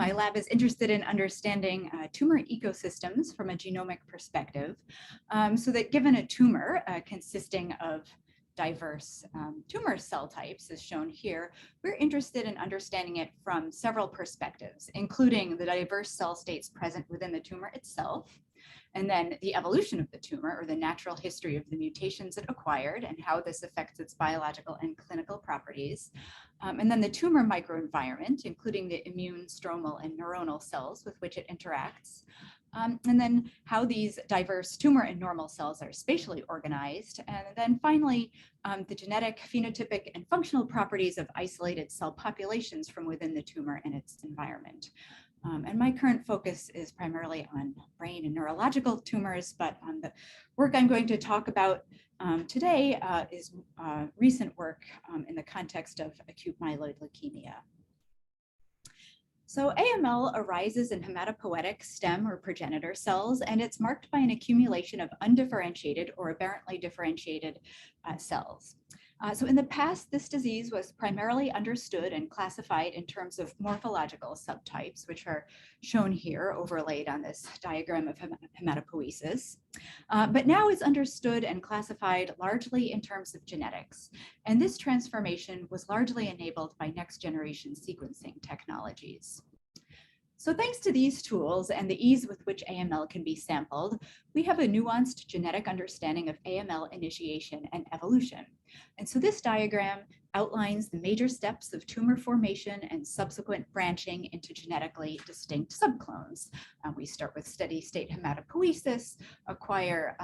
my lab is interested in understanding tumor ecosystems from a genomic perspective, so that given a tumor consisting of diverse tumor cell types, as shown here, we're interested in understanding it from several perspectives, including the diverse cell states present within the tumor itself, and then the evolution of the tumor, or the natural history of the mutations it acquired and how this affects its biological and clinical properties. And then the tumor microenvironment, including the immune, stromal, and neuronal cells with which it interacts. And then how these diverse tumor and normal cells are spatially organized. And then finally, the genetic, phenotypic, and functional properties of isolated cell populations from within the tumor and its environment. And my current focus is primarily on brain and neurological tumors, but the work I'm going to talk about today is recent work in the context of acute myeloid leukemia. So AML arises in hematopoietic stem or progenitor cells, and it's marked by an accumulation of undifferentiated or aberrantly differentiated cells. So in the past, this disease was primarily understood and classified in terms of morphological subtypes, which are shown here overlaid on this diagram of hematopoiesis. But now it's understood and classified largely in terms of genetics. And this transformation was largely enabled by next generation sequencing technologies. So thanks to these tools and the ease with which AML can be sampled, we have a nuanced genetic understanding of AML initiation and evolution. And so this diagram outlines the major steps of tumor formation and subsequent branching into genetically distinct subclones. We start with steady state hematopoiesis, acquire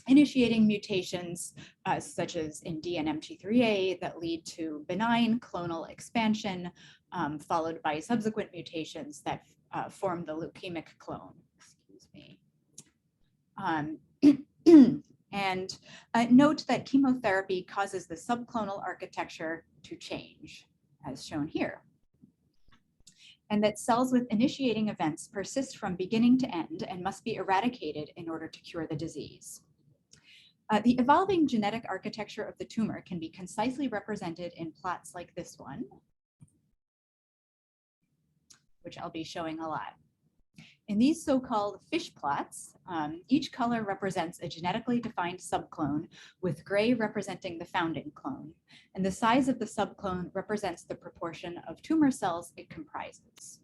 initiating mutations such as in DNMT3A that lead to benign clonal expansion, followed by subsequent mutations that form the leukemic clone. Excuse me. And note that chemotherapy causes the subclonal architecture to change, as shown here. And that cells with initiating events persist from beginning to end and must be eradicated in order to cure the disease. The evolving genetic architecture of the tumor can be concisely represented in plots like this one, which I'll be showing a lot. In these so-called fish plots, each color represents a genetically defined subclone, with gray representing the founding clone, and the size of the subclone represents the proportion of tumor cells it comprises.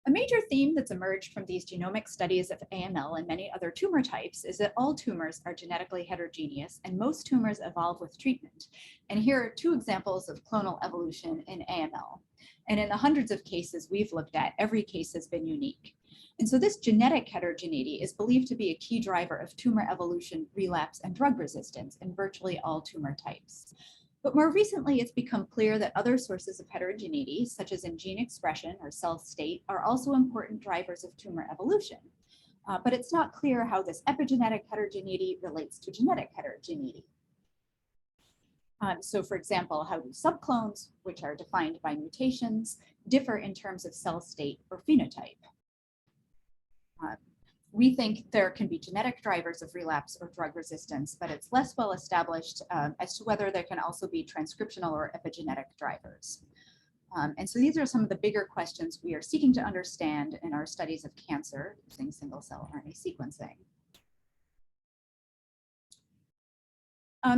A major theme that's emerged from these genomic studies of AML and many other tumor types is that all tumors are genetically heterogeneous and most tumors evolve with treatment. And here are two examples of clonal evolution in AML. And in the hundreds of cases we've looked at, every case has been unique. And so this genetic heterogeneity is believed to be a key driver of tumor evolution, relapse, and drug resistance in virtually all tumor types. But more recently, it's become clear that other sources of heterogeneity, such as in gene expression or cell state, are also important drivers of tumor evolution. But it's not clear how this epigenetic heterogeneity relates to genetic heterogeneity. So for example, how do subclones, which are defined by mutations, differ in terms of cell state or phenotype? We think there can be genetic drivers of relapse or drug resistance, but it's less well established as to whether there can also be transcriptional or epigenetic drivers. And so these are some of the bigger questions we are seeking to understand in our studies of cancer using single-cell RNA sequencing.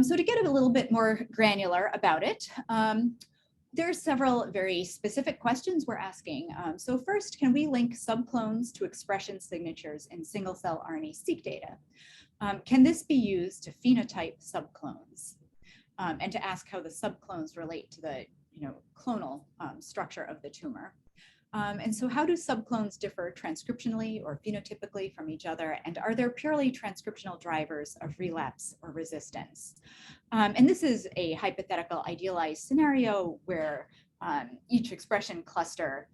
So to get a little bit more granular about it, there are several very specific questions we're asking. So first, can we link subclones to expression signatures in single-cell RNA-seq data? Can this be used to phenotype subclones and to ask how the subclones relate to the clonal structure of the tumor? And so how do subclones differ transcriptionally or phenotypically from each other? And are there purely transcriptional drivers of relapse or resistance? And this is a hypothetical idealized scenario where each expression cluster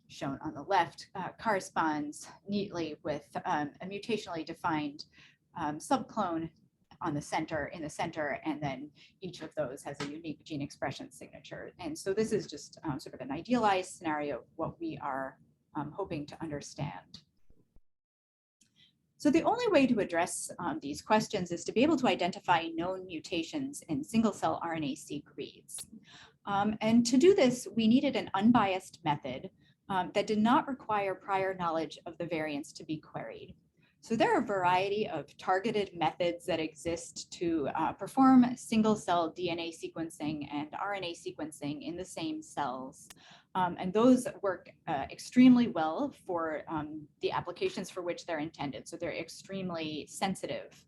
shown on the left corresponds neatly with a mutationally defined subclone in the center, and then each of those has a unique gene expression signature. And so this is just sort of an idealized scenario of what we are hoping to understand. So the only way to address these questions is to be able to identify known mutations in single-cell RNA-seq reads. And to do this, we needed an unbiased method that did not require prior knowledge of the variants to be queried. So there are a variety of targeted methods that exist to perform single-cell DNA sequencing and RNA sequencing in the same cells. And those work extremely well for the applications for which they're intended. So they're extremely sensitive.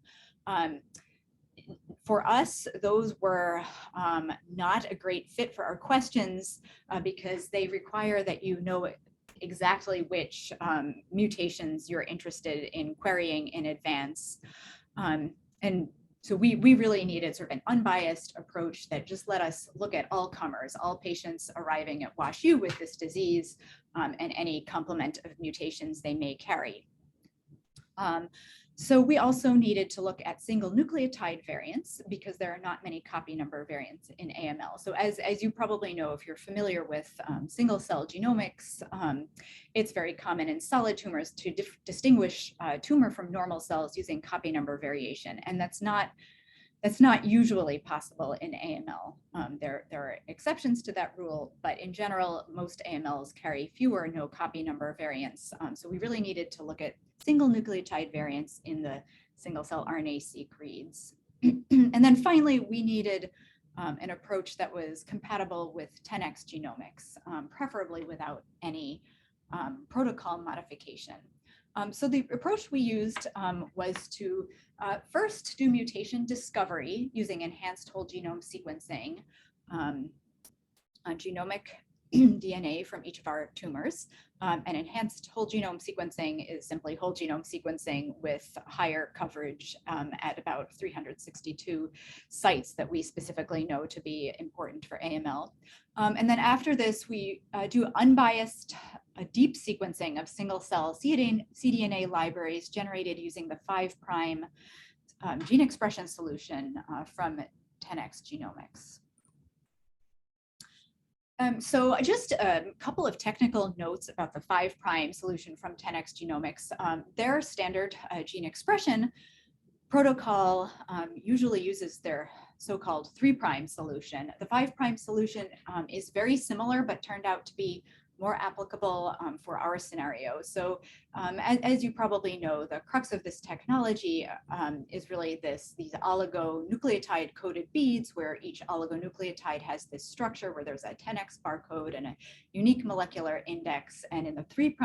For us, those were not a great fit for our questions because they require that you know exactly which mutations you're interested in querying in advance. And so we really needed sort of an unbiased approach that just let us look at all comers, all patients arriving at WashU with this disease and any complement of mutations they may carry. So we also needed to look at single nucleotide variants because there are not many copy number variants in AML. So as you probably know, if you're familiar with single cell genomics, it's very common in solid tumors to distinguish tumor from normal cells using copy number variation. And that's not usually possible in AML. There are exceptions to that rule, but in general, most AMLs carry fewer no copy number variants. So we really needed to look at single nucleotide variants in the single cell RNA-seq reads. And then finally, we needed an approach that was compatible with 10x genomics, preferably without any protocol modification. So the approach we used was to first do mutation discovery using enhanced whole genome sequencing, genomic DNA from each of our tumors. And enhanced whole genome sequencing is simply whole genome sequencing with higher coverage at about 362 sites that we specifically know to be important for AML. And then after this, we do unbiased deep sequencing of single cell cDNA libraries generated using the 5' gene expression solution from 10x genomics. So just a couple of technical notes about the 5' solution from 10x genomics. Their standard gene expression protocol usually uses their so-called 3' solution. The 5' solution is very similar, but turned out to be more applicable for our scenario. So as you probably know, the crux of this technology is really these oligonucleotide coded beads where each oligonucleotide has this structure where there's a 10x barcode and a unique molecular index. And in the 3'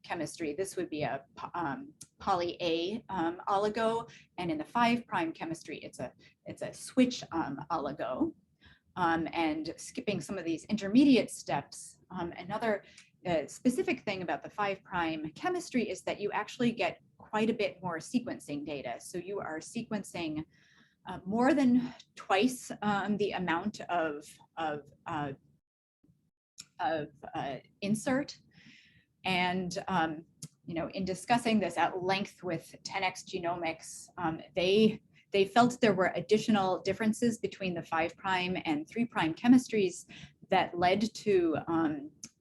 chemistry, this would be a poly A oligo. And in the 5' chemistry, it's a switch oligo. And skipping some of these intermediate steps, another specific thing about the 5' chemistry is that you actually get quite a bit more sequencing data. So you are sequencing more than twice the amount of insert. And in discussing this at length with 10x genomics, they felt there were additional differences between the 5' and 3' chemistries that led to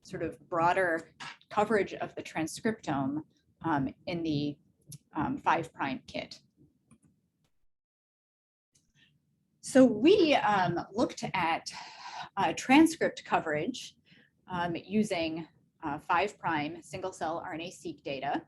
sort of broader coverage of the transcriptome in the 5' kit. So we looked at transcript coverage using 5' single cell RNA-seq data.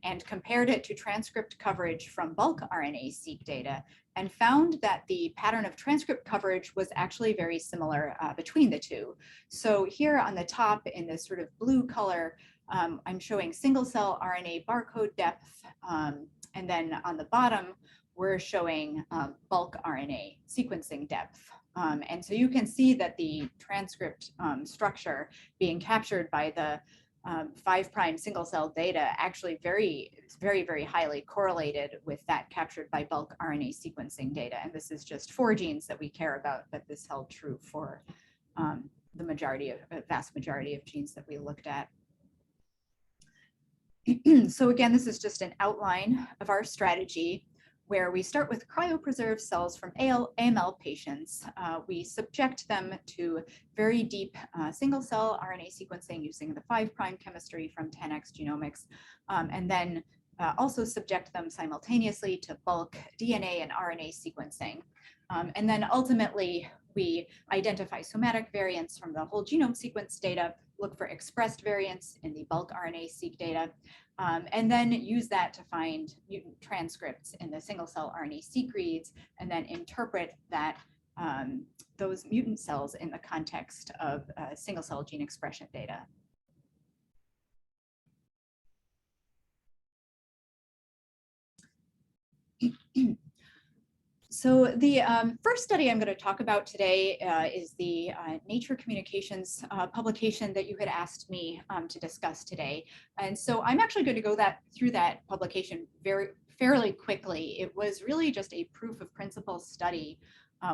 And compared it to transcript coverage from bulk RNA-seq data and found that the pattern of transcript coverage was actually very similar between the two. So here on the top in this sort of blue color, I'm showing single cell RNA barcode depth. And then on the bottom, we're showing bulk RNA sequencing depth. And so you can see that the transcript structure being captured by the 5' single cell data actually very, very highly correlated with that captured by bulk RNA sequencing data. And this is just 4 genes that we care about, but this held true for the vast majority of genes that we looked at. So again, this is just an outline of our strategy where we start with cryopreserved cells from AML patients. We subject them to very deep single cell RNA sequencing using the 5' chemistry from 10x genomics, and then also subject them simultaneously to bulk DNA and RNA sequencing. And then ultimately, we identify somatic variants from the whole genome sequence data, look for expressed variants in the bulk RNA-seq data, and then use that to find mutant transcripts in the single-cell RNA-seq reads, and then interpret that those mutant cells in the context of single-cell gene expression data. So the first study I'm going to talk about today is the Nature Communications publication that you had asked me to discuss today. And so I'm actually going to go through that publication fairly quickly. It was really just a proof of principle study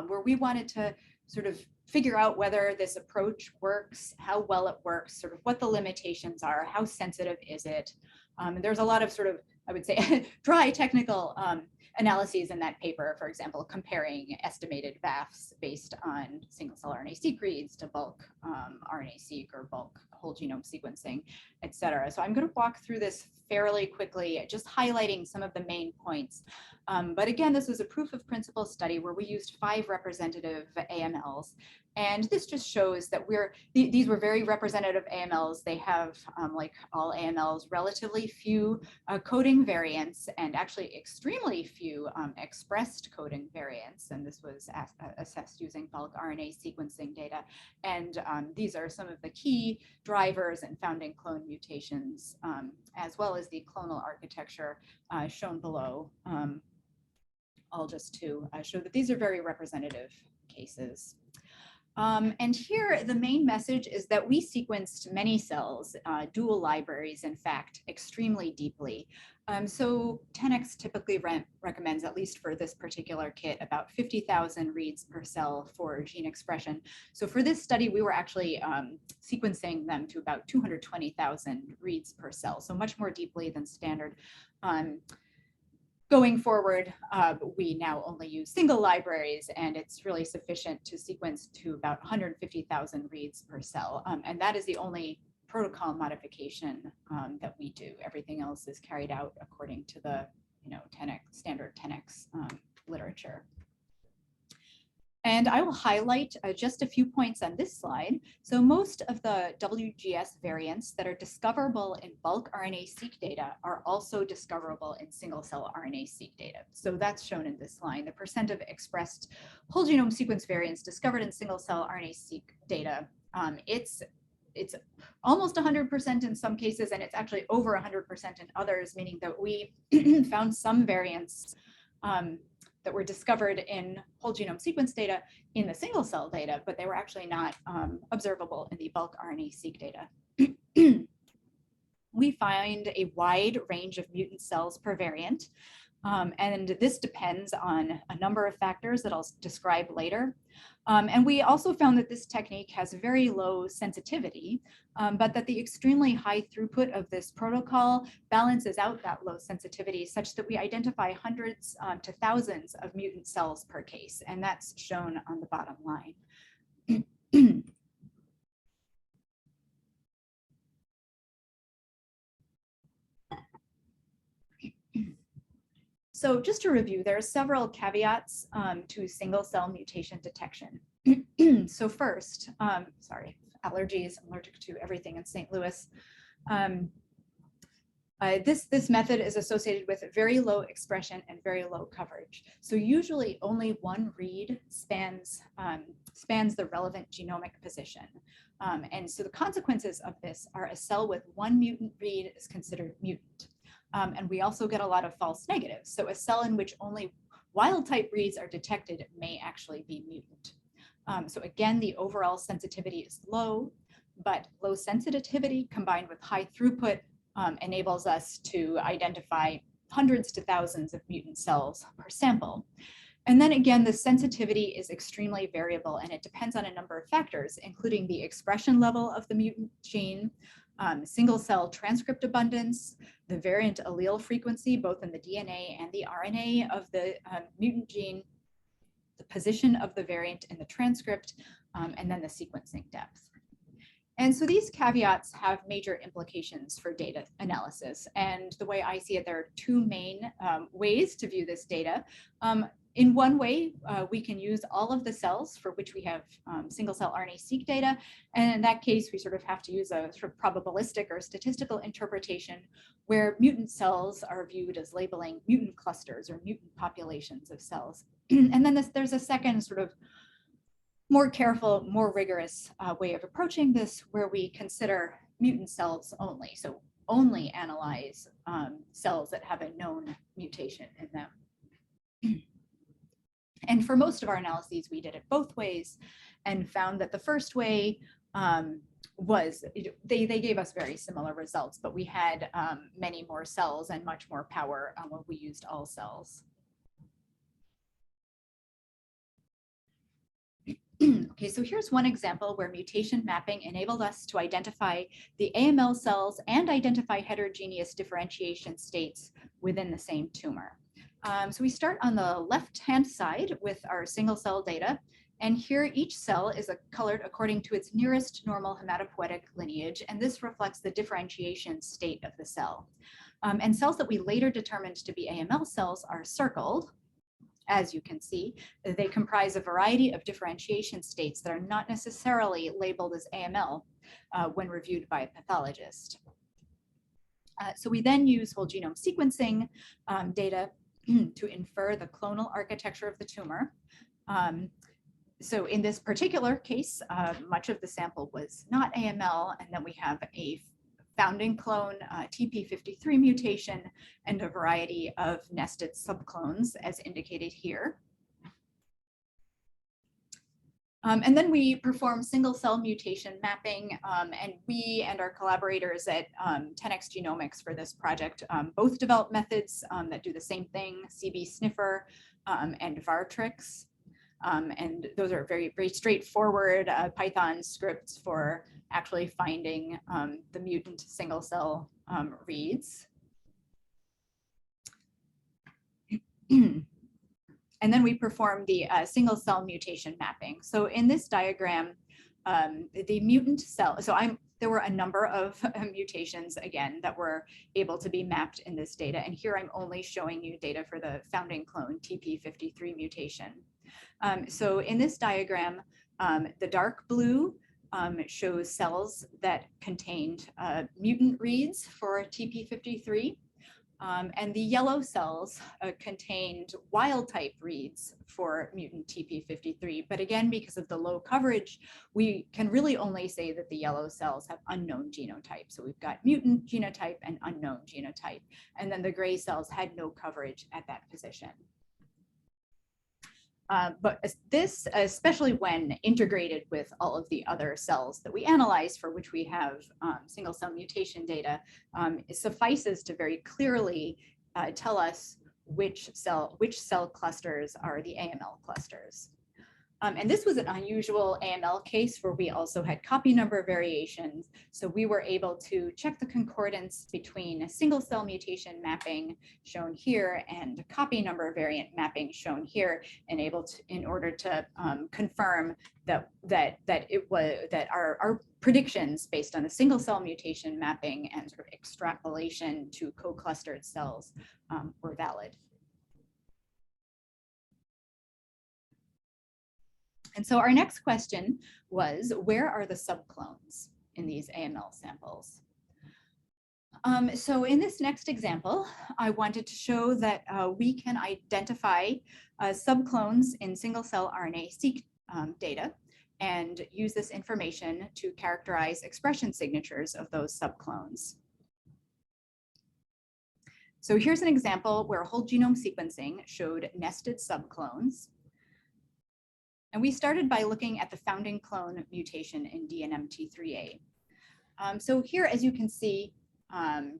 where we wanted to sort of figure out whether this approach works, how well it works, sort of what the limitations are, how sensitive is it. And there's a lot of sort of, I would say, dry technical analyses in that paper, for example, comparing estimated VAFs based on single-cell RNA-seq reads to bulk RNA-seq or bulk whole genome sequencing, et cetera. So I'm going to walk through this fairly quickly, just highlighting some of the main points. But again, this was a proof of principle study where we used 5 representative AMLs. And this just shows that these were very representative AMLs. They have, like all AMLs, relatively few coding variants and actually extremely few expressed coding variants. And this was assessed using bulk RNA sequencing data. And these are some of the key drivers and founding clone mutations, as well as the clonal architecture shown below, all just to show that these are very representative cases. And here, the main message is that we sequenced many cells, dual libraries, in fact, extremely deeply. So 10x typically recommends, at least for this particular kit, about 50,000 reads per cell for gene expression. So for this study, we were actually sequencing them to about 220,000 reads per cell, so much more deeply than standard. Going forward, we now only use single libraries, and it's really sufficient to sequence to about 150,000 reads per cell. And that is the only protocol modification that we do. Everything else is carried out according to the 10x, standard 10x literature. And I will highlight just a few points on this slide. So most of the WGS variants that are discoverable in bulk RNA-seq data are also discoverable in single-cell RNA-seq data. So that's shown in this line. The percent of expressed whole genome sequence variants discovered in single-cell RNA-seq data, it's almost 100% in some cases, and it's actually over 100% in others, meaning that we found some variants that were discovered in whole genome sequence data in the single cell data, but they were actually not observable in the bulk RNA-seq data. We find a wide range of mutant cells per variant, and this depends on a number of factors that I'll describe later. And we also found that this technique has very low sensitivity, but that the extremely high throughput of this protocol balances out that low sensitivity such that we identify hundreds to thousands of mutant cells per case, and that's shown on the bottom line. So just to review, there are several caveats to single cell mutation detection. So first, allergies, I'm allergic to everything in St. Louis. This method is associated with very low expression and very low coverage. So usually only one read spans the relevant genomic position. And so the consequences of this are a cell with one mutant read is considered mutant. And we also get a lot of false negatives. So a cell in which only wild type reads are detected may actually be mutant. So again, the overall sensitivity is low, but low sensitivity combined with high throughput enables us to identify hundreds to thousands of mutant cells per sample. And then again, the sensitivity is extremely variable, and it depends on a number of factors, including the expression level of the mutant gene, single cell transcript abundance, the variant allele frequency, both in the DNA and the RNA of the mutant gene, the position of the variant in the transcript, and then the sequencing depth. And so these caveats have major implications for data analysis. And the way I see it, there are two main ways to view this data. In one way, we can use all of the cells for which we have single cell RNA-seq data. And in that case, we sort of have to use a sort of probabilistic or statistical interpretation where mutant cells are viewed as labeling mutant clusters or mutant populations of cells. And then there's a second sort of more careful, more rigorous way of approaching this where we consider mutant cells only. So only analyze cells that have a known mutation in them. And for most of our analyses, we did it both ways and found that the first way they gave us very similar results, but we had many more cells and much more power when we used all cells. Okay, so here's one example where mutation mapping enabled us to identify the AML cells and identify heterogeneous differentiation states within the same tumor. So we start on the left-hand side with our single cell data. And here each cell is colored according to its nearest normal hematopoietic lineage. And this reflects the differentiation state of the cell. And cells that we later determined to be AML cells are circled. As you can see, they comprise a variety of differentiation states that are not necessarily labeled as AML when reviewed by a pathologist. So we then use whole genome sequencing data to infer the clonal architecture of the tumor. So in this particular case, much of the sample was not AML, and then we have a founding clone, TP53 mutation, and a variety of nested subclones as indicated here. And then we perform single cell mutation mapping, and we and our collaborators at 10x Genomics for this project both develop methods that do the same thing, CB sniffer and Vartrix. And those are very, very straightforward Python scripts for actually finding the mutant single cell reads. And then we perform the single cell mutation mapping. So in this diagram, the mutant cell, so there were a number of mutations, again, that were able to be mapped in this data. And here I'm only showing you data for the founding clone TP53 mutation. So in this diagram, the dark blue shows cells that contained mutant reads for TP53. And the yellow cells contained wild type reads for mutant TP53. But again, because of the low coverage, we can really only say that the yellow cells have unknown genotype. So we've got mutant genotype and unknown genotype. And then the gray cells had no coverage at that position. But this, especially when integrated with all of the other cells that we analyze for which we have single cell mutation data, it suffices to very clearly tell us which cell clusters are the AML clusters. And this was an unusual AML case where we also had copy number variations. So we were able to check the concordance between single cell mutation mapping shown here and copy number variant mapping shown here, and in order to confirm that our predictions based on the single cell mutation mapping and sort of extrapolation to co-clustered cells were valid. And so our next question was, where are the subclones in these AML samples? So in this next example, I wanted to show that we can identify subclones in single cell RNA-seq data and use this information to characterize expression signatures of those subclones. So here's an example where whole genome sequencing showed nested subclones. And we started by looking at the founding clone mutation in DNMT3A. So here, as you can see on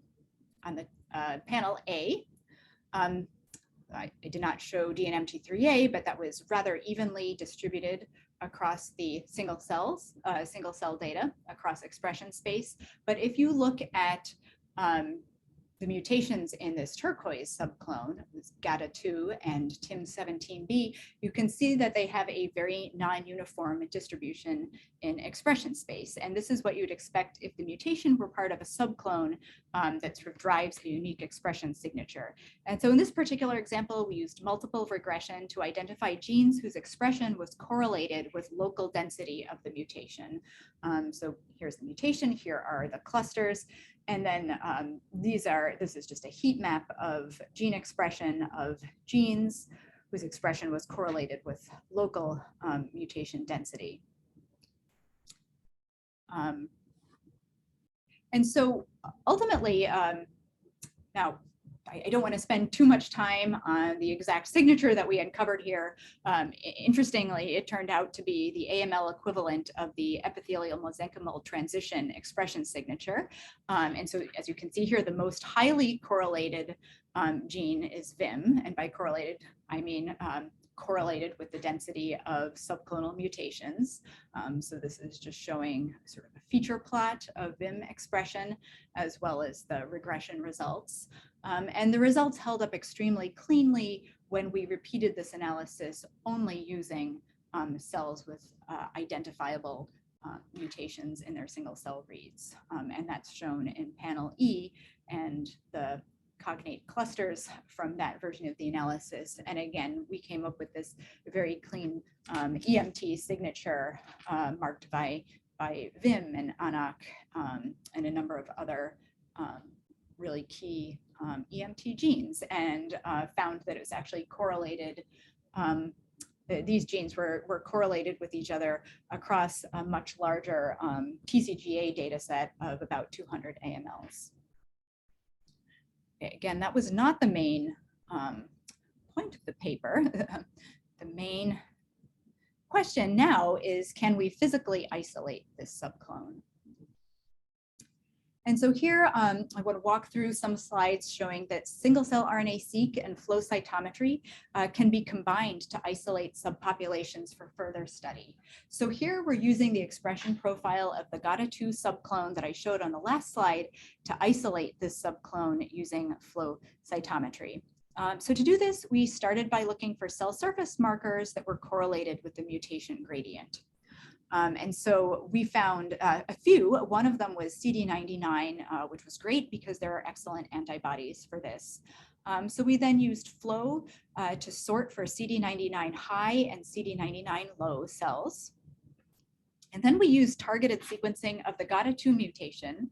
the panel A, I did not show DNMT3A, but that was rather evenly distributed across the single cell data across expression space. But if you look at the mutations in this turquoise subclone, this GATA2 and TIM17B, you can see that they have a very non-uniform distribution in expression space. And this is what you'd expect if the mutation were part of a subclone that sort of drives a unique expression signature. And so in this particular example, we used multiple regression to identify genes whose expression was correlated with local density of the mutation. So here's the mutation, here are the clusters. And then this is just a heat map of gene expression of genes whose expression was correlated with local mutation density. And so ultimately, now, I don't want to spend too much time on the exact signature that we uncovered here. Interestingly, it turned out to be the AML equivalent of the epithelial mesenchymal transition expression signature. And so as you can see here, the most highly correlated gene is VIM. And by correlated, I mean correlated with the density of subclonal mutations. So this is just showing sort of a feature plot of VIM expression as well as the regression results. And the results held up extremely cleanly when we repeated this analysis only using cells with identifiable mutations in their single cell reads. And that's shown in panel E, and the cognate clusters from that version of the analysis. And again, we came up with this very clean EMT signature marked by VIM and ANAC and a number of other really key EMT genes, and found that it was actually correlated. These genes were correlated with each other across a much larger TCGA data set of about 200 AMLs. Again, that was not the main point of the paper. The main question now is, can we physically isolate this subclone? And so here, I want to walk through some slides showing that single-cell RNA-seq and flow cytometry can be combined to isolate subpopulations for further study. So here we're using the expression profile of the GATA2 subclone that I showed on the last slide to isolate this subclone using flow cytometry. So to do this, we started by looking for cell surface markers that were correlated with the mutation gradient. And so we found a few. One of them was CD99, which was great because there are excellent antibodies for this. So we then used flow to sort for CD99 high and CD99 low cells. And then we used targeted sequencing of the GATA2 mutation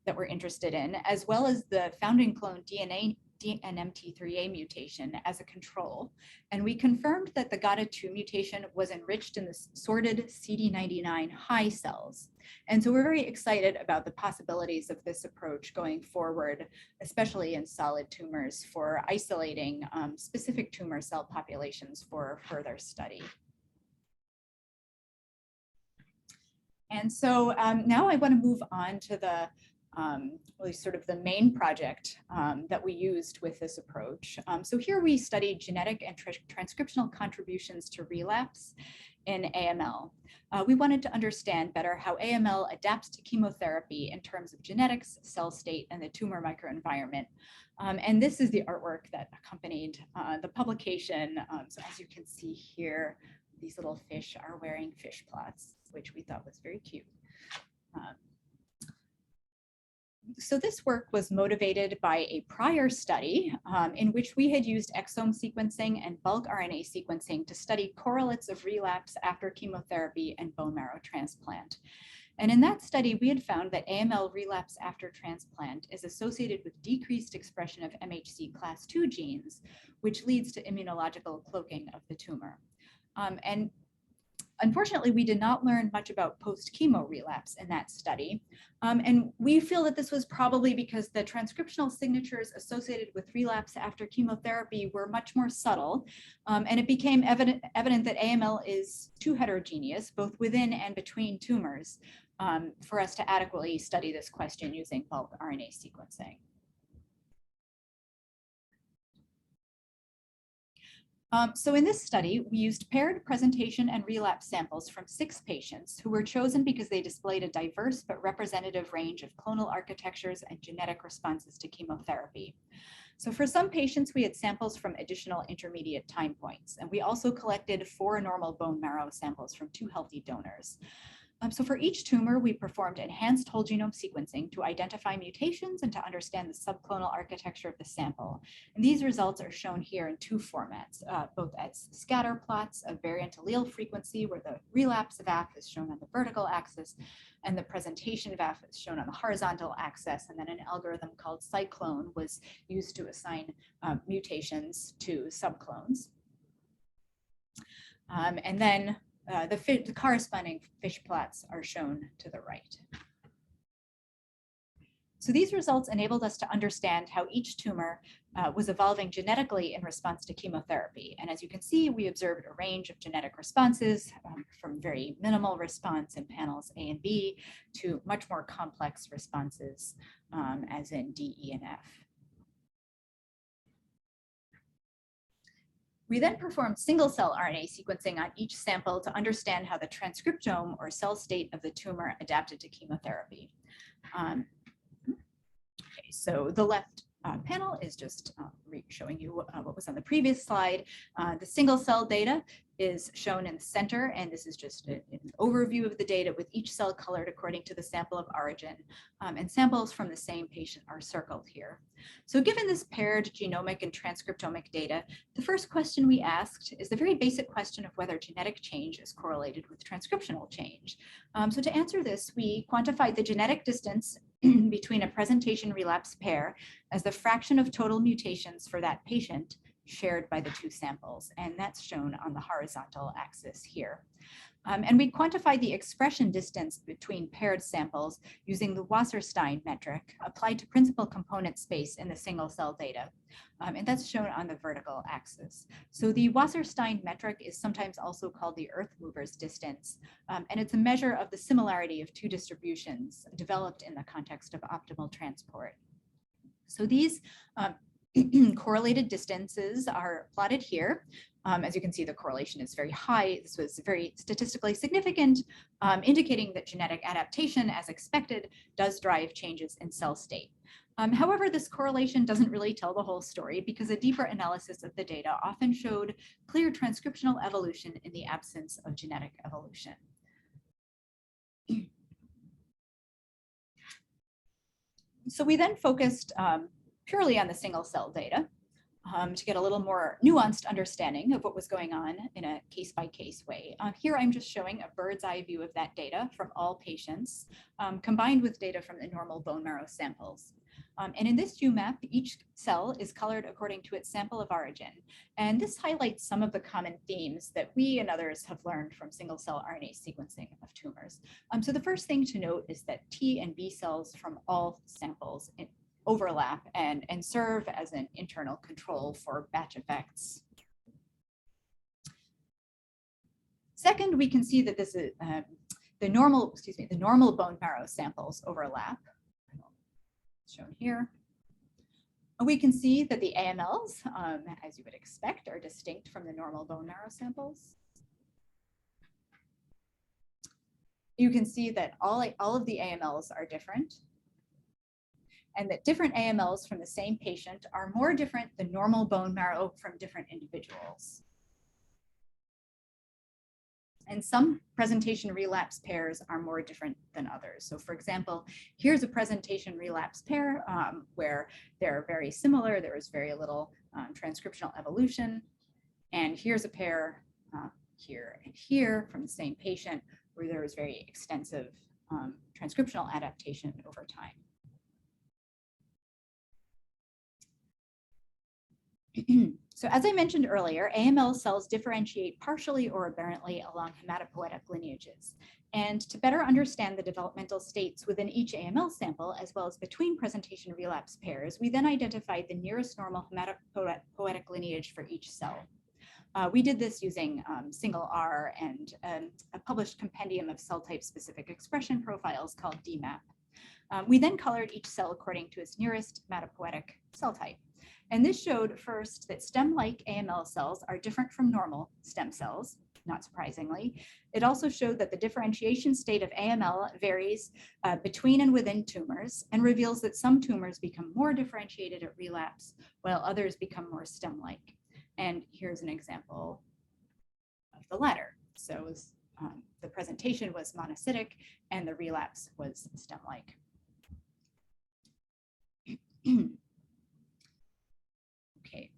that we're interested in, as well as the founding clone DNMT3A mutation as a control. And we confirmed that the GATA2 mutation was enriched in the sorted CD99 high cells. And so we're very excited about the possibilities of this approach going forward, especially in solid tumors, for isolating specific tumor cell populations for further study. And so now I want to move on to the really sort of the main project that we used with this approach. So here we studied genetic and transcriptional contributions to relapse in AML. We wanted to understand better how AML adapts to chemotherapy in terms of genetics, cell state, and the tumor microenvironment. And this is the artwork that accompanied the publication. So as you can see here, these little fish are wearing fish plots, which we thought was very cute. So this work was motivated by a prior study in which we had used exome sequencing and bulk RNA sequencing to study correlates of relapse after chemotherapy and bone marrow transplant. And in that study, we had found that AML relapse after transplant is associated with decreased expression of MHC class II genes, which leads to immunological cloaking of the tumor. And unfortunately, we did not learn much about post-chemo relapse in that study. And we feel that this was probably because the transcriptional signatures associated with relapse after chemotherapy were much more subtle. And it became evident that AML is too heterogeneous, both within and between tumors, for us to adequately study this question using bulk RNA sequencing. So in this study, we used paired presentation and relapse samples from 6 patients who were chosen because they displayed a diverse but representative range of clonal architectures and genetic responses to chemotherapy. So for some patients, we had samples from additional intermediate time points, and we also collected 4 normal bone marrow samples from 2 healthy donors. So for each tumor, we performed enhanced whole genome sequencing to identify mutations and to understand the subclonal architecture of the sample. And these results are shown here in 2 formats, both as scatter plots of variant allele frequency, where the relapse VAF is shown on the vertical axis, and the presentation VAF is shown on the horizontal axis. And then an algorithm called cyclone was used to assign mutations to subclones. And then the corresponding fish plots are shown to the right. So these results enabled us to understand how each tumor was evolving genetically in response to chemotherapy. And as you can see, we observed a range of genetic responses from very minimal response in panels A and B to much more complex responses as in D, E, and F. We then performed single-cell RNA sequencing on each sample to understand how the transcriptome or cell state of the tumor adapted to chemotherapy. Okay, so the left panel is just showing you what was on the previous slide. The single-cell data is shown in the center, and this is just an overview of the data with each cell colored according to the sample of origin, and samples from the same patient are circled here. So given this paired genomic and transcriptomic data, the first question we asked is the very basic question of whether genetic change is correlated with transcriptional change. So to answer this, we quantified the genetic distance between a presentation relapse pair as the fraction of total mutations for that patient shared by the 2 samples, and that's shown on the horizontal axis here. And we quantified the expression distance between paired samples using the Wasserstein metric applied to principal component space in the single cell data. And that's shown on the vertical axis. So the Wasserstein metric is sometimes also called the Earth mover's distance. And it's a measure of the similarity of 2 distributions developed in the context of optimal transport. So these correlated distances are plotted here. As you can see, the correlation is very high. This was very statistically significant, indicating that genetic adaptation, as expected, does drive changes in cell state. However, this correlation doesn't really tell the whole story because a deeper analysis of the data often showed clear transcriptional evolution in the absence of genetic evolution. So we then focused purely on the single cell data to get a little more nuanced understanding of what was going on in a case-by-case way. Here I'm just showing a bird's eye view of that data from all patients, combined with data from the normal bone marrow samples. And in this UMAP, each cell is colored according to its sample of origin. And this highlights some of the common themes that we and others have learned from single-cell RNA sequencing of tumors. So the first thing to note is that T and B cells from all samples overlap and serve as an internal control for batch effects. Second, we can see that this is the normal bone marrow samples overlap, shown here. We can see that the AMLs, as you would expect, are distinct from the normal bone marrow samples. You can see that all of the AMLs are different, and that different AMLs from the same patient are more different than normal bone marrow from different individuals. And some presentation relapse pairs are more different than others. So for example, here's a presentation relapse pair where they're very similar. There is very little transcriptional evolution. And here's a pair here and here from the same patient where there was very extensive transcriptional adaptation over time. So as I mentioned earlier, AML cells differentiate partially or aberrantly along hematopoietic lineages. And to better understand the developmental states within each AML sample, as well as between presentation relapse pairs, we then identified the nearest normal hematopoietic lineage for each cell. We did this using single R and a published compendium of cell type specific expression profiles called DMAP. We then colored each cell according to its nearest hematopoietic cell type. And this showed first that stem-like AML cells are different from normal stem cells, not surprisingly. It also showed that the differentiation state of AML varies between and within tumors and reveals that some tumors become more differentiated at relapse while others become more stem-like. And here's an example of the latter. So the presentation was monocytic and the relapse was stem-like. Okay.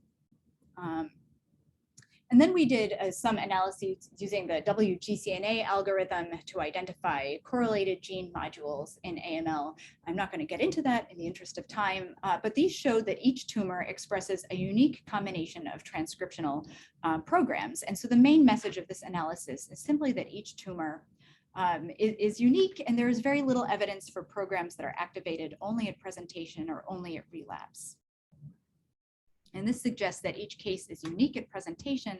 And then we did some analyses using the WGCNA algorithm to identify correlated gene modules in AML. I'm not going to get into that in the interest of time, but these showed that each tumor expresses a unique combination of transcriptional programs. And so the main message of this analysis is simply that each tumor is unique, and there is very little evidence for programs that are activated only at presentation or only at relapse. And this suggests that each case is unique at presentation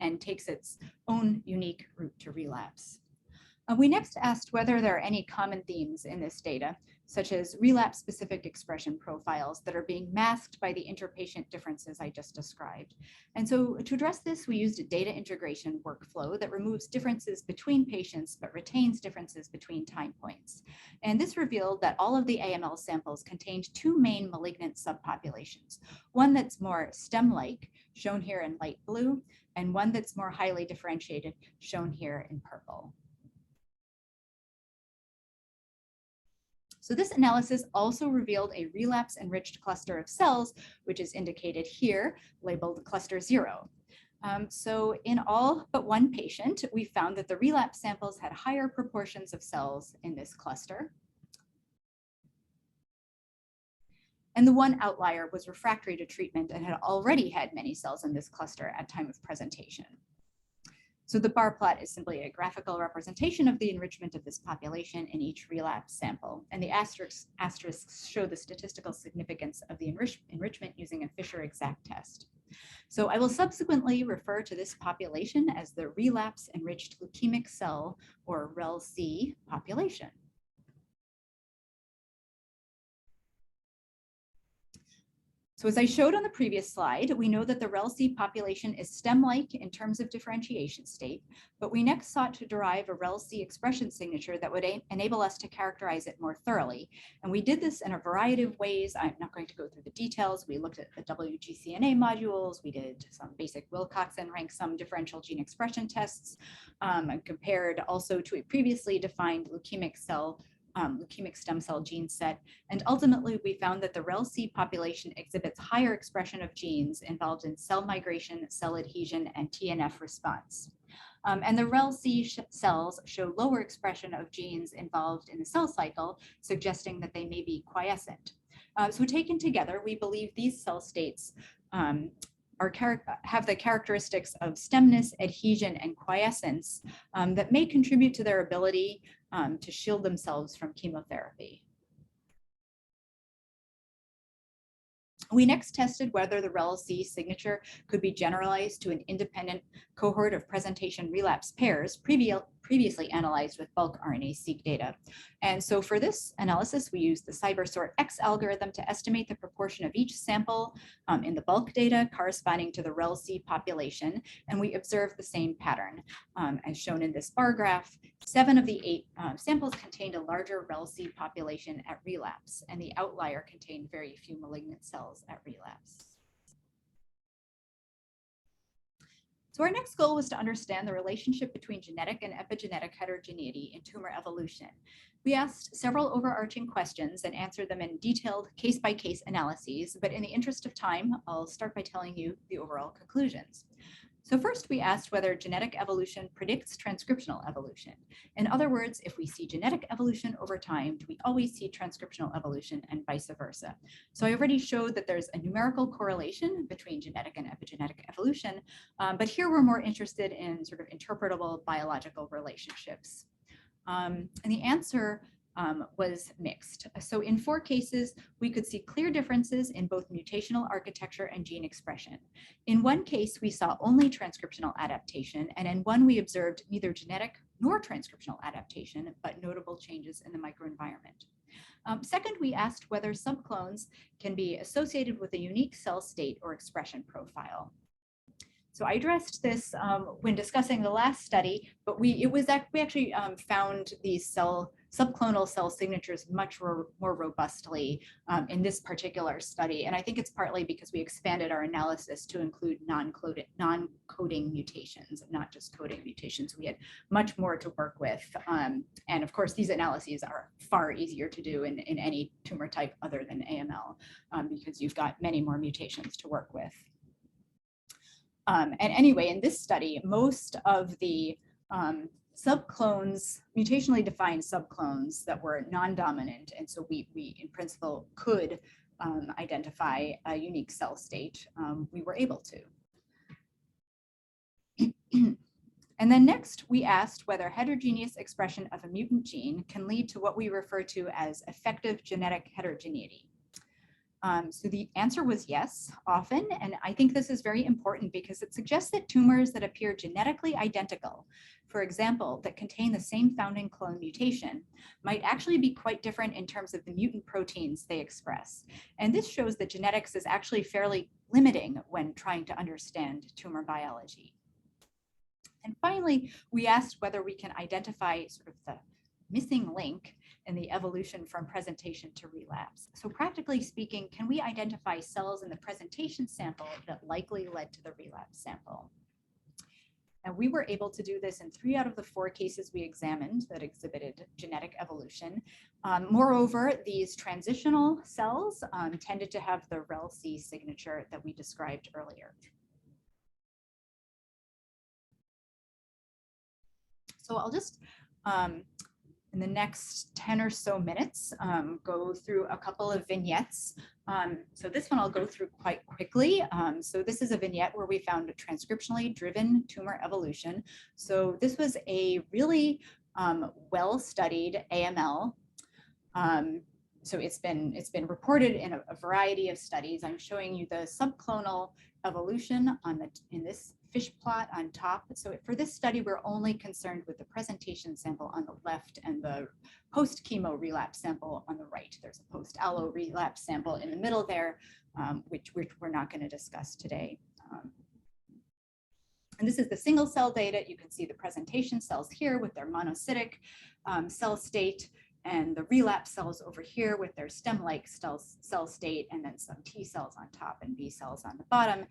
and takes its own unique route to relapse. We next asked whether there are any common themes in this data, such as relapse-specific expression profiles that are being masked by the interpatient differences I just described. And so to address this, we used a data integration workflow that removes differences between patients but retains differences between time points. And this revealed that all of the AML samples contained two main malignant subpopulations, one that's more stem-like, shown here in light blue, and one that's more highly differentiated, shown here in purple. So this analysis also revealed a relapse-enriched cluster of cells, which is indicated here, labeled cluster 0. So in all but one patient, we found that the relapse samples had higher proportions of cells in this cluster. And the one outlier was refractory to treatment and had already had many cells in this cluster at time of presentation. So the bar plot is simply a graphical representation of the enrichment of this population in each relapse sample. And the asterisks show the statistical significance of the enrichment using a Fisher exact test. So I will subsequently refer to this population as the relapse enriched leukemic cell, or REL-C population. So as I showed on the previous slide, we know that the REL-C population is stem-like in terms of differentiation state, but we next sought to derive a REL-C expression signature that would enable us to characterize it more thoroughly. And we did this in a variety of ways. I'm not going to go through the details. We looked at the WGCNA modules. We did some basic Wilcoxon rank sum differential gene expression tests, compared also to a previously defined leukemic stem cell gene set. And ultimately, we found that the REL-C population exhibits higher expression of genes involved in cell migration, cell adhesion, and TNF response. And the REL-C cells show lower expression of genes involved in the cell cycle, suggesting that they may be quiescent. So taken together, we believe these cell states have the characteristics of stemness, adhesion, and quiescence that may contribute to their ability to shield themselves from chemotherapy. We next tested whether the REL-C signature could be generalized to an independent cohort of presentation relapse pairs previously analyzed with bulk RNA-seq data. And so for this analysis, we used the CyberSort X algorithm to estimate the proportion of each sample in the bulk data corresponding to the REL-C population. And we observed the same pattern as shown in this bar graph. 7 of the 8 samples contained a larger REL-C population at relapse, and the outlier contained very few malignant cells at relapse. So our next goal was to understand the relationship between genetic and epigenetic heterogeneity in tumor evolution. We asked several overarching questions and answered them in detailed case-by-case analyses, but in the interest of time, I'll start by telling you the overall conclusions. So first, we asked whether genetic evolution predicts transcriptional evolution. In other words, if we see genetic evolution over time, do we always see transcriptional evolution and vice versa? So I already showed that there's a numerical correlation between genetic and epigenetic evolution, but here we're more interested in sort of interpretable biological relationships. And the answer was mixed. So in 4 cases, we could see clear differences in both mutational architecture and gene expression. In one case, we saw only transcriptional adaptation, and in one we observed neither genetic nor transcriptional adaptation, but notable changes in the microenvironment. Second, we asked whether subclones can be associated with a unique cell state or expression profile. So I addressed this when discussing the last study, but we actually found these subclonal cell signatures much more robustly in this particular study. And I think it's partly because we expanded our analysis to include non-coding mutations, not just coding mutations. We had much more to work with. And of course, these analyses are far easier to do in any tumor type other than AML because you've got many more mutations to work with. And anyway, in this study, most of the subclones, mutationally defined subclones that were non-dominant, and so we in principle could identify a unique cell state, we were able to. And then next, we asked whether heterogeneous expression of a mutant gene can lead to what we refer to as effective genetic heterogeneity. So the answer was yes, often, and I think this is very important because it suggests that tumors that appear genetically identical, for example, that contain the same founding clone mutation, might actually be quite different in terms of the mutant proteins they express. And this shows that genetics is actually fairly limiting when trying to understand tumor biology. And finally, we asked whether we can identify sort of the missing link in the evolution from presentation to relapse. So practically speaking, can we identify cells in the presentation sample that likely led to the relapse sample? And we were able to do this in 3 out of the 4 cases we examined that exhibited genetic evolution. Moreover, these transitional cells tended to have the REL-C signature that we described earlier. So I'll just in the next 10 or so minutes, go through a couple of vignettes. So this one I'll go through quite quickly. So this is a vignette where we found a transcriptionally driven tumor evolution. So this was a really well-studied AML. So it's been reported in a variety of studies. I'm showing you the subclonal evolution in this fish plot on top. So for this study, we're only concerned with the presentation sample on the left and the post-chemo relapse sample on the right. There's a post-allo relapse sample in the middle there, which we're not going to discuss today. And this is the single cell data. You can see the presentation cells here with their monocytic cell state, and the relapse cells over here with their stem-like cell state, and then some T cells on top and B cells on the bottom.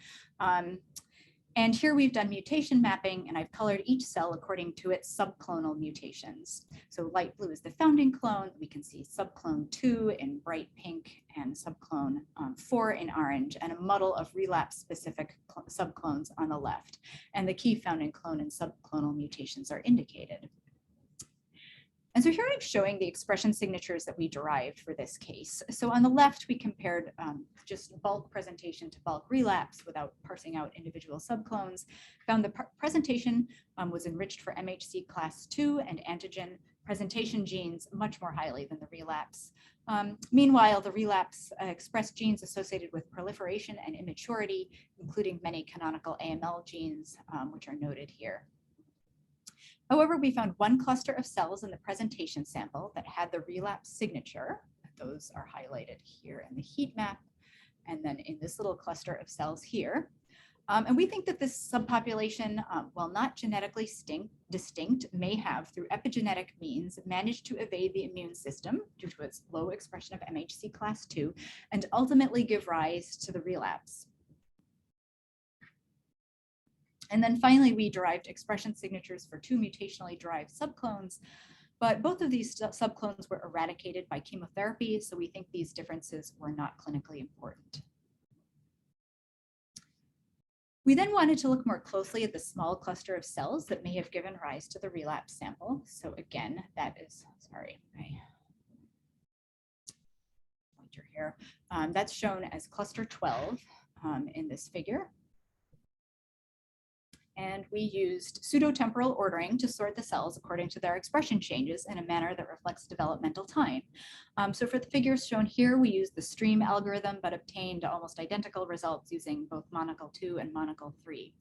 And here we've done mutation mapping, and I've colored each cell according to its subclonal mutations. So light blue is the founding clone. We can see subclone 2 in bright pink and subclone 4 in orange, and a muddle of relapse-specific subclones on the left. And the key founding clone and subclonal mutations are indicated. And so here I'm showing the expression signatures that we derived for this case. So on the left, we compared just bulk presentation to bulk relapse without parsing out individual subclones. Found the presentation was enriched for MHC class 2 and antigen presentation genes much more highly than the relapse. Meanwhile, the relapse expressed genes associated with proliferation and immaturity, including many canonical AML genes, which are noted here. However, we found one cluster of cells in the presentation sample that had the relapse signature. Those are highlighted here in the heat map, and then in this little cluster of cells here. And we think that this subpopulation, while not genetically distinct, may have, through epigenetic means, managed to evade the immune system due to its low expression of MHC class 2 and ultimately give rise to the relapse. And then finally, we derived expression signatures for 2 mutationally derived subclones, but both of these subclones were eradicated by chemotherapy, so we think these differences were not clinically important. We then wanted to look more closely at the small cluster of cells that may have given rise to the relapse sample. So again, that is, sorry, my pointer here. That's shown as cluster 12 in this figure. And we used pseudotemporal ordering to sort the cells according to their expression changes in a manner that reflects developmental time. So for the figures shown here, we used the stream algorithm, but obtained almost identical results using both monocle 2 and monocle 3.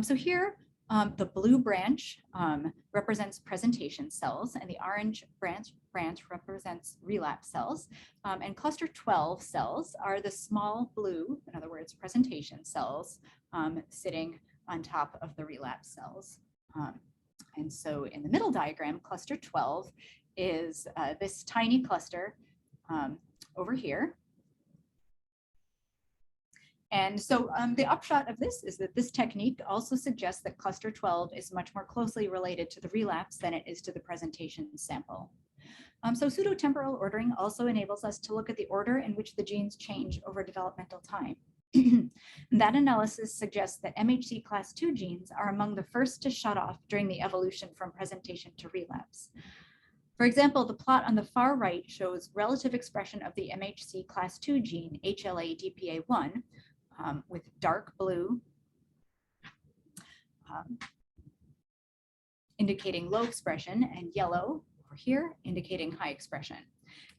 So here, The blue branch represents presentation cells, and the orange branch represents relapse cells. And cluster 12 cells are the small blue, in other words, presentation cells, sitting on top of the relapse cells. And so in the middle diagram, cluster 12 is this tiny cluster over here. And so the upshot of this is that this technique also suggests that cluster 12 is much more closely related to the relapse than it is to the presentation sample. So pseudotemporal ordering also enables us to look at the order in which the genes change over developmental time. That analysis suggests that MHC class II genes are among the first to shut off during the evolution from presentation to relapse. For example, the plot on the far right shows relative expression of the MHC class II gene, HLA-DPA1, with dark blue indicating low expression and yellow over here indicating high expression.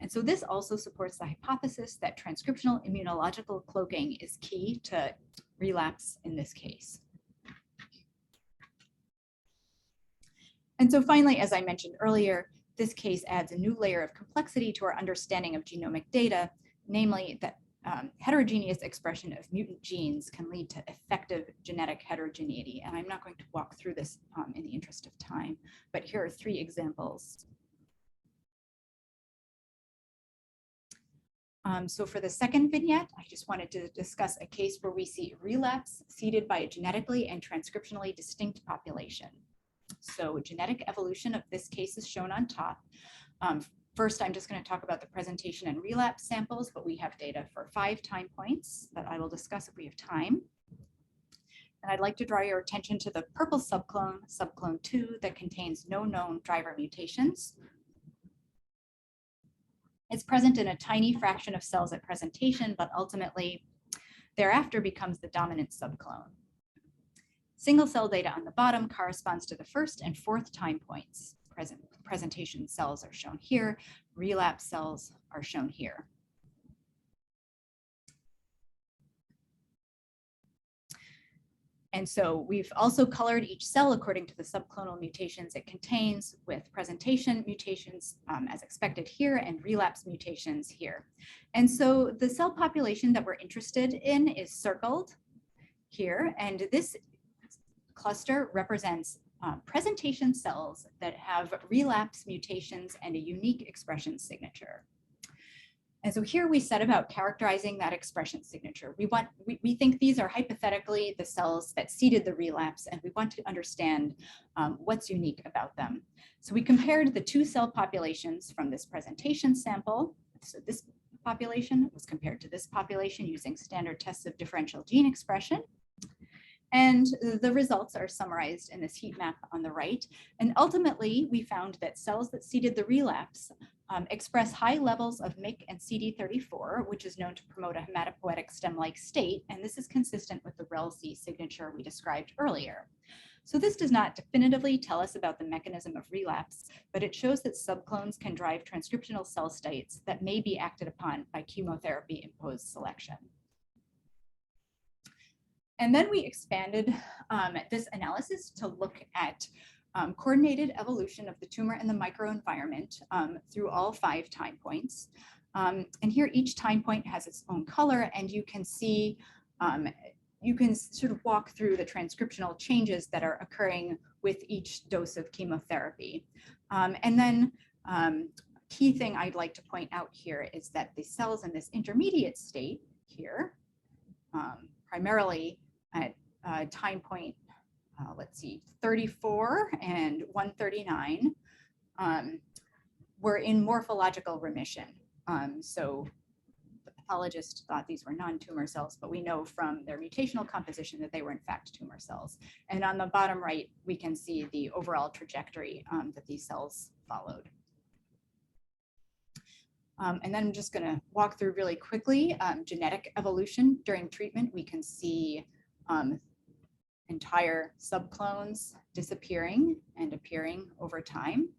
And so this also supports the hypothesis that transcriptional immunological cloaking is key to relapse in this case. And so finally, as I mentioned earlier, this case adds a new layer of complexity to our understanding of genomic data, namely that heterogeneous expression of mutant genes can lead to effective genetic heterogeneity. And I'm not going to walk through this in the interest of time, but here are 3 examples. So for the second vignette, I just wanted to discuss a case where we see relapse seeded by a genetically and transcriptionally distinct population. So genetic evolution of this case is shown on top. First, I'm just going to talk about the presentation and relapse samples, but we have data for 5 time points that I will discuss if we have time. And I'd like to draw your attention to the purple subclone, subclone 2, that contains no known driver mutations. It's present in a tiny fraction of cells at presentation, but ultimately thereafter becomes the dominant subclone. Single cell data on the bottom corresponds to the 1st and 4th time points. Presentation cells are shown here, relapse cells are shown here. And so we've also colored each cell according to the subclonal mutations it contains, with presentation mutations as expected here and relapse mutations here. And so the cell population that we're interested in is circled here, and this cluster represents presentation cells that have relapse mutations and a unique expression signature. And so here we set about characterizing that expression signature. We think these are hypothetically the cells that seeded the relapse, and we want to understand what's unique about them. So we compared the 2 cell populations from this presentation sample. So this population was compared to this population using standard tests of differential gene expression. And the results are summarized in this heat map on the right. And ultimately, we found that cells that seeded the relapse express high levels of MYC and CD34, which is known to promote a hematopoietic stem-like state. And this is consistent with the REL-Z signature we described earlier. So this does not definitively tell us about the mechanism of relapse, but it shows that subclones can drive transcriptional cell states that may be acted upon by chemotherapy-imposed selection. And then we expanded this analysis to look at coordinated evolution of the tumor and the microenvironment through all 5 time points. And here each time point has its own color, and you can see, you can sort of walk through the transcriptional changes that are occurring with each dose of chemotherapy. And then key thing I'd like to point out here is that the cells in this intermediate state here, primarily at time point, let's see, 34 and 139, were in morphological remission. So the pathologist thought these were non-tumor cells, but we know from their mutational composition that they were in fact tumor cells. And on the bottom right, we can see the overall trajectory that these cells followed. And then I'm just going to walk through really quickly genetic evolution during treatment. We can see entire subclones disappearing and appearing over time.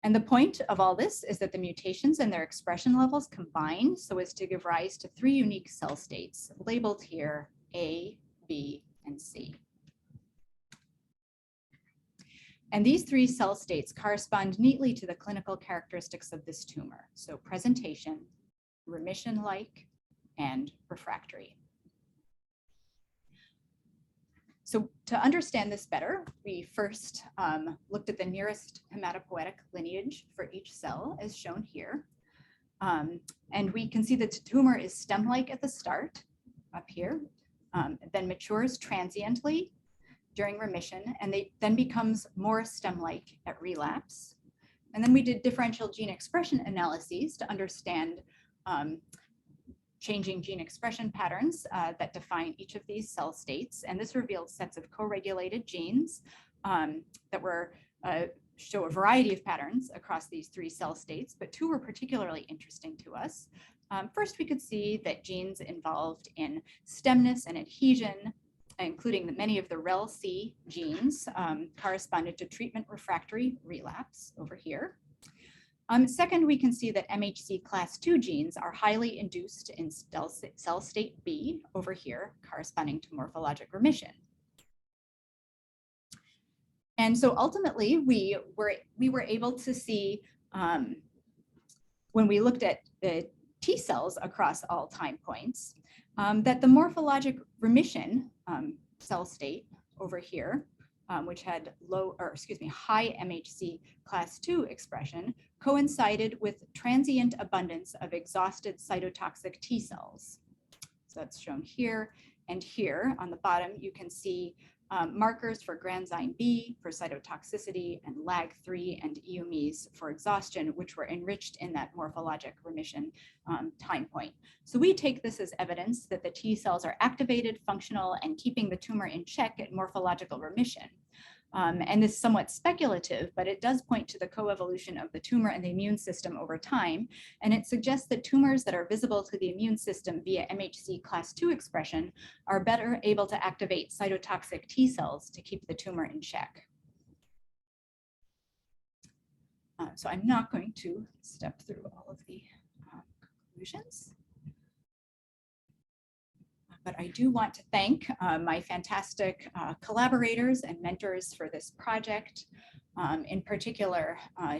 And the point of all this is that the mutations and their expression levels combine so as to give rise to 3 unique cell states labeled here A, B, and C. And these three cell states correspond neatly to the clinical characteristics of this tumor. So presentation, remission-like, and refractory. So to understand this better, we first looked at the nearest hematopoietic lineage for each cell, as shown here. And we can see that the tumor is stem-like at the start, up here, then matures transiently during remission, and then becomes more stem-like at relapse. And then we did differential gene expression analyses to understand changing gene expression patterns that define each of these cell states. And this revealed sets of co-regulated genes that show a variety of patterns across these three cell states, but two were particularly interesting to us. First, we could see that genes involved in stemness and adhesion, including many of the REL-C genes, corresponded to treatment refractory relapse over here. Second, we can see that MHC class II genes are highly induced in cell state B over here, corresponding to morphologic remission. And so ultimately, we were able to see, when we looked at the T cells across all time points, that the morphologic remission cell state over here, which had high MHC class II expression, coincided with transient abundance of exhausted cytotoxic T cells. So that's shown here and here. On the bottom, you can see markers for granzyme B for cytotoxicity and LAG3 and EUMEs for exhaustion, which were enriched in that morphologic remission time point. So we take this as evidence that the T cells are activated, functional, and keeping the tumor in check at morphological remission. And this is somewhat speculative, but it does point to the coevolution of the tumor and the immune system over time. And it suggests that tumors that are visible to the immune system via MHC class II expression are better able to activate cytotoxic T cells to keep the tumor in check. So I'm not going to step through all of the conclusions. But I do want to thank my fantastic collaborators and mentors for this project. In particular,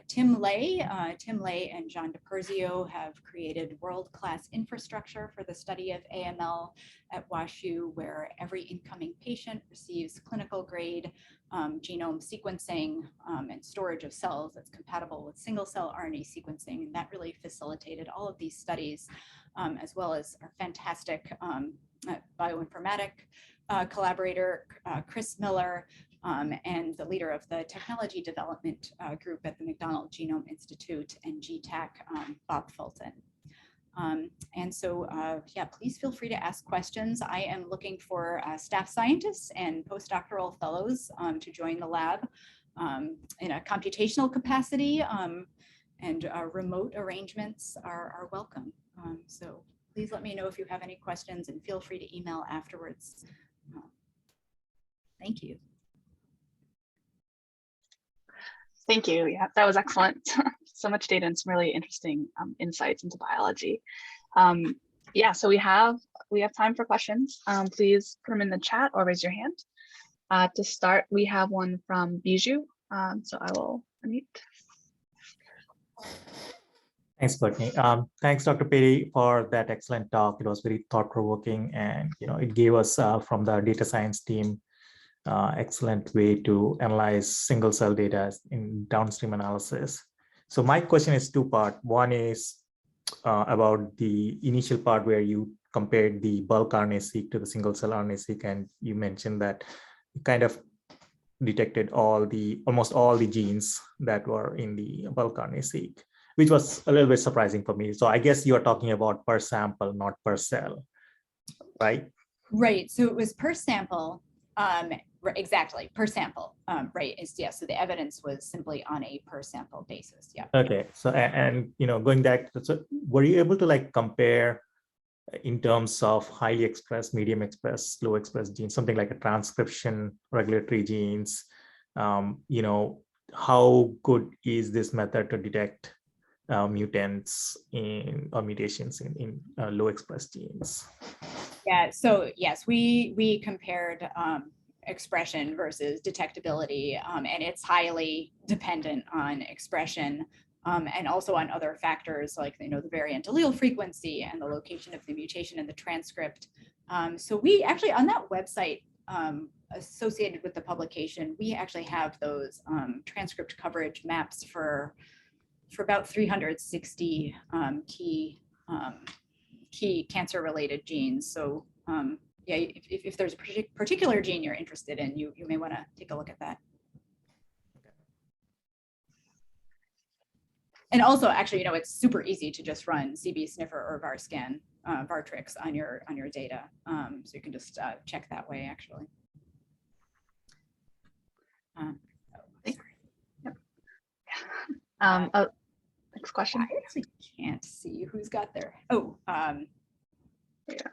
Tim Lay and John DiPerzio have created world-class infrastructure for the study of AML at WashU, where every incoming patient receives clinical grade genome sequencing and storage of cells that's compatible with single cell RNA sequencing. And that really facilitated all of these studies, as well as our fantastic bioinformatic collaborator, Chris Miller, and the leader of the technology development group at the McDonald Genome Institute and GTAC, Bob Fulton. And so, yeah, please feel free to ask questions. I am looking for staff scientists and postdoctoral fellows to join the lab in a computational capacity, and remote arrangements are welcome. So please let me know if you have any questions and feel free to email afterwards. Thank you. Thank you. Yeah, that was excellent. So much data and some really interesting insights into biology. Yeah, so we have time for questions. Please put them in the chat or raise your hand. To start, we have one from Bijou. So I will unmute. Thanks, Courtney. Thanks, Dr. Petti, for that excellent talk. It was very thought-provoking, and it gave us from the data science team excellent way to analyze single cell data in downstream analysis. So my question is two-part. One is about the initial part where you compared the bulk RNA-seq to the single cell RNA-seq, and you mentioned that you kind of detected almost all the genes that were in the bulk RNA-seq, which was a little bit surprising for me. So I guess you're talking about per sample, not per cell, right? Right, so it was per sample, exactly, per sample, right, yeah, so the evidence was simply on a per sample basis, yeah. Okay, so, and going back, so were you able to compare in terms of highly expressed, medium expressed, low expressed genes, something like a transcription, regulatory genes, how good is this method to detect mutants or mutations in low expressed genes? Yeah, so yes, we compared expression versus detectability, and it's highly dependent on expression, and also on other factors like, you know, the variant allele frequency and the location of the mutation in the transcript. So we actually, on that website associated with the publication, we actually have those transcript coverage maps for about 360 key cancer-related genes. So yeah, if there's a particular gene you're interested in, you may want to take a look at that. And also, actually, you know, it's super easy to just run CB sniffer or VARScan, Vartrix on your data. So you can just check that way, actually. Next question. I actually can't see who's got there. Oh, yeah.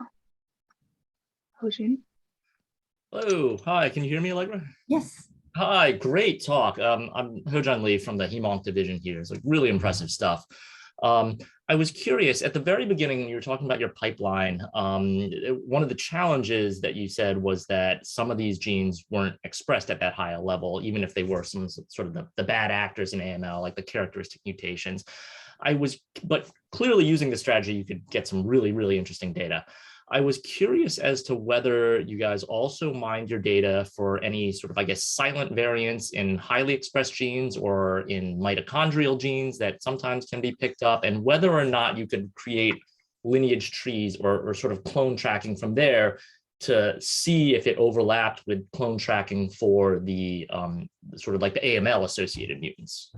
Hojin. Hello, hi, can you hear me, Allegra? yes. Hi, great talk. I'm Hojin Lee from the Hemonc division here. It's like really impressive stuff. I was curious, at the very beginning, when you were talking about your pipeline, one of the challenges that you said was that some of these genes weren't expressed at that high a level, even if they were some sort of the bad actors in AML, like the characteristic mutations. But clearly using the strategy, you could get some really, really interesting data. I was curious as to whether you guys also mined your data for any sort of, I guess, silent variants in highly expressed genes or in mitochondrial genes that sometimes can be picked up, and whether or not you could create lineage trees or sort of clone tracking from there to see if it overlapped with clone tracking for the sort of like the AML associated mutants.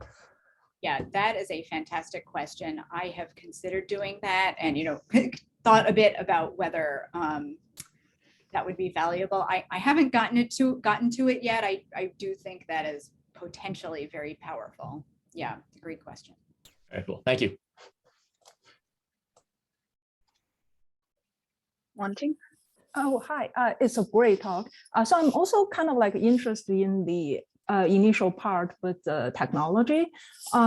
Yeah, that is a fantastic question. I have considered doing that, and, you know, thought a bit about whether that would be valuable. I haven't gotten to it yet. I do think that is potentially very powerful. Yeah, great question. Very cool. Thank you. Wanting? Oh, hi. It's a great talk. So I'm also kind of like interested in the initial part with the technology.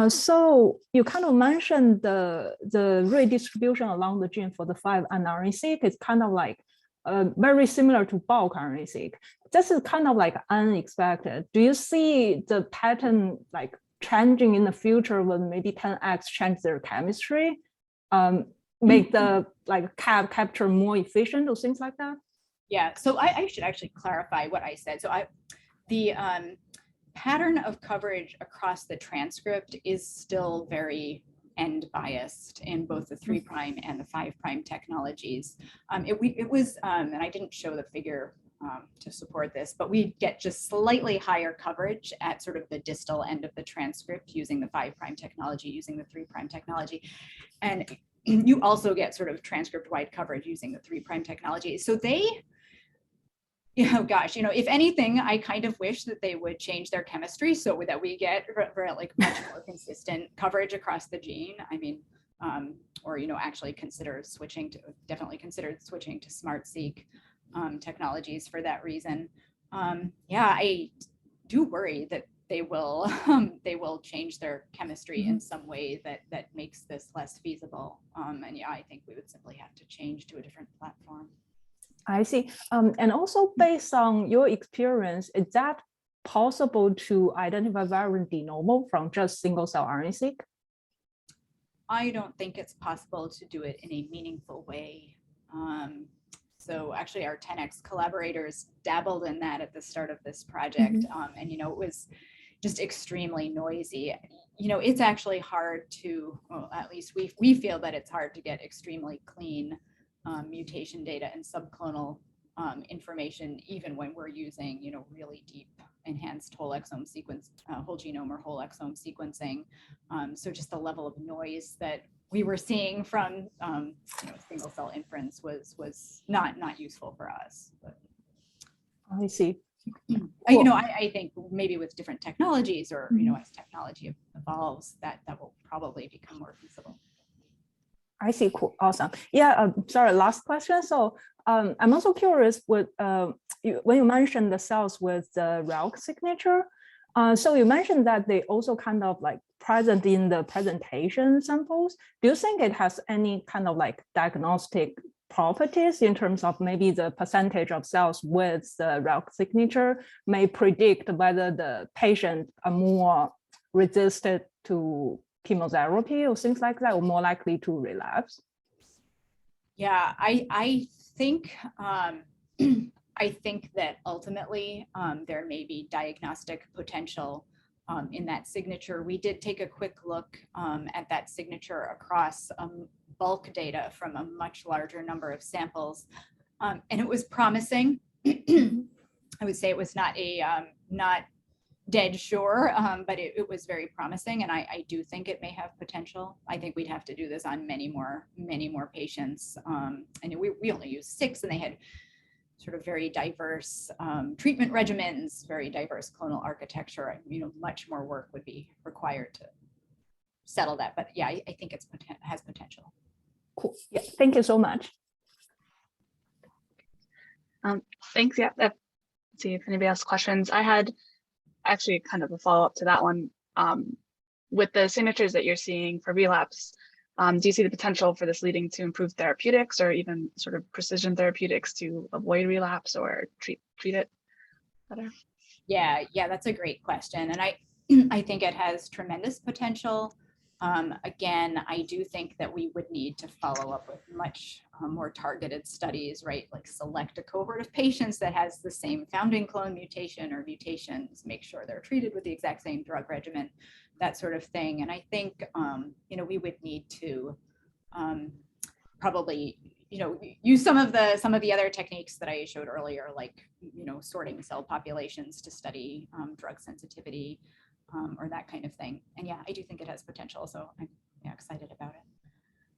So you kind of mentioned the redistribution along the gene for the 5 RNA-seq is kind of like very similar to bulk RNA-seq. This is kind of like unexpected. Do you see the pattern like changing in the future when maybe 10x change their chemistry, make the like capture more efficient or things like that? Yeah, so I should actually clarify what I said. So the pattern of coverage across the transcript is still very end biased in both the 3' and the 5' technologies. It was, and I didn't show the figure to support this, but we get just slightly higher coverage at sort of the distal end of the transcript using the 5' technology, using the 3' technology. And you also get sort of transcript wide coverage using the 3' technology. So they, oh gosh, you know, if anything, I kind of wish that they would change their chemistry so that we get like much more consistent coverage across the gene. I mean, or, you know, actually definitely consider switching to SmartSeq technologies for that reason. Yeah, I do worry that they will change their chemistry in some way that makes this less feasible. And yeah, I think we would simply have to change to a different platform. I see. And also based on your experience, is that possible to identify variant de novo from just single cell RNA-seq? I don't think it's possible to do it in a meaningful way. So actually our 10x collaborators dabbled in that at the start of this project. And, you know, it was just extremely noisy. You know, it's actually hard to, well, at least we feel that it's hard to get extremely clean mutation data and subclonal information, even when we're using, you know, really deep enhanced whole exome sequence, whole genome or whole exome sequencing. So just the level of noise that we were seeing from you know, single cell inference was not useful for us. But I see. you know, I think maybe with different technologies, or you know, as technology evolves, that will probably become more feasible. I see. Cool. Awesome. Yeah. Sorry. Last question. So I'm also curious with when you mentioned the cells with the RALK signature. So you mentioned that they also kind of like present in the presentation samples. Do you think it has any kind of like diagnostic properties in terms of maybe the percentage of cells with the RALK signature may predict whether the patient are more resistant to chemotherapy or things like that, or more likely to relapse? Yeah, I think I think that ultimately there may be diagnostic potential in that signature. We did take a quick look at that signature across bulk data from a much larger number of samples, and it was promising. I would say it was not dead sure, but it was very promising, and I do think it may have potential. I think we'd have to do this on many more patients, and we only used 6, and they had sort of very diverse treatment regimens, very diverse clonal architecture. You know, much more work would be required to settle that, but yeah, I think it has potential. Cool. Yeah, thank you so much. Thanks. Yeah, let's see if anybody has questions. I had actually kind of a follow-up to that one. With the signatures that you're seeing for relapse, do you see the potential for this leading to improved therapeutics or even sort of precision therapeutics to avoid relapse or treat it better? Yeah, that's a great question, and I think it has tremendous potential. Again, I do think that we would need to follow up with much more targeted studies, right? Like select a cohort of patients that has the same founding clone mutation or mutations, make sure they're treated with the exact same drug regimen, that sort of thing. And I think, you know, we would need to probably, you know, use some of the other techniques that I showed earlier, like, you know, sorting cell populations to study drug sensitivity or that kind of thing. And yeah, I do think it has potential. So I'm excited about it.